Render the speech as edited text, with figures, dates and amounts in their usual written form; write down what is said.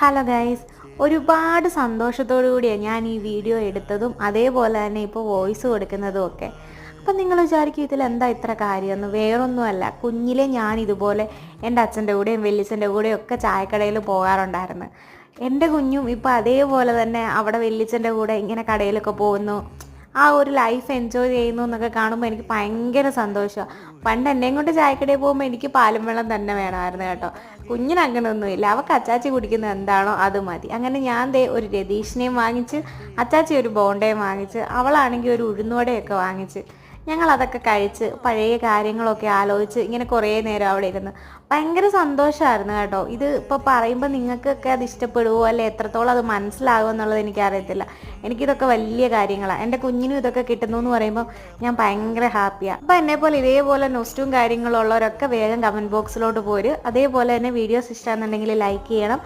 Hello guys, ഒരുപാട് സന്തോഷത്തോടു കൂടിയാണ് ഞാൻ ഈ വീഡിയോ എടുത്തതും അതേപോലെ തന്നെ ഇപ്പോൾ വോയിസ് കൊടുക്കുന്നതും ഒക്കെ. അപ്പം നിങ്ങൾ വിചാരിക്കും ഇതിലെന്താ ഇത്ര കാര്യമെന്ന്. വേറൊന്നുമല്ല, കുഞ്ഞിലെ ഞാൻ ഇതുപോലെ എൻ്റെ അച്ഛൻ്റെ കൂടെയും വല്യച്ഛൻ്റെ കൂടെയും ഒക്കെ ചായക്കടയിൽ പോകാറുണ്ടായിരുന്നു. എൻ്റെ കുഞ്ഞും ഇപ്പോൾ അതേപോലെ തന്നെ അവിടെ വല്യച്ഛൻ്റെ കൂടെ ഇങ്ങനെ കടയിലൊക്കെ പോകുന്നു, ആ ഒരു ലൈഫ് എൻജോയ് ചെയ്യുന്നു എന്നൊക്കെ കാണുമ്പോൾ എനിക്ക് ഭയങ്കര സന്തോഷമാണ്. പണ്ട് എന്നെയും കൊണ്ട് ചായക്കടയിൽ പോകുമ്പോൾ എനിക്ക് പാലും വെള്ളം തന്നെ വേണമായിരുന്നു കേട്ടോ. കുഞ്ഞിന് അങ്ങനെയൊന്നുമില്ല, അവൾക്ക് അച്ചാച്ചി കുടിക്കുന്നത് എന്താണോ അത് മതി. അങ്ങനെ ഞാൻ ദേ ഒരു രതീഷിനെയും വാങ്ങിച്ച്, അച്ചാച്ചി ഒരു ബോണ്ടയും വാങ്ങിച്ച്, അവളാണെങ്കിൽ ഒരു ഉഴുന്നുവടയൊക്കെ വാങ്ങിച്ച് ഞങ്ങളതൊക്കെ കഴിച്ച് പഴയ കാര്യങ്ങളൊക്കെ ആലോചിച്ച് ഇങ്ങനെ കുറേ നേരം അവിടെ ഇരുന്ന് ഭയങ്കര സന്തോഷമായിരുന്നു കേട്ടോ. ഇത് ഇപ്പോൾ പറയുമ്പോൾ നിങ്ങൾക്കൊക്കെ അത് ഇഷ്ടപ്പെടുമോ അല്ലെ എത്രത്തോളം അത് മനസ്സിലാകുമോ എന്നുള്ളത് എനിക്കറിയത്തില്ല. എനിക്കിതൊക്കെ വലിയ കാര്യങ്ങളാണ്. എൻ്റെ കുഞ്ഞിനും ഇതൊക്കെ കിട്ടുന്നു എന്ന് പറയുമ്പോൾ ഞാൻ ഭയങ്കര ഹാപ്പിയാണ്. അപ്പോൾ എന്നെപ്പോലെ ഇതേപോലെ നൊസ്റ്റും കാര്യങ്ങളും ഉള്ളവരൊക്കെ വേഗം കമൻറ്റ് ബോക്സിലോട്ട് പോര്. അതേപോലെ തന്നെ വീഡിയോസ് ഇഷ്ടമാണെന്നുണ്ടെങ്കിൽ ലൈക്ക് ചെയ്യണം.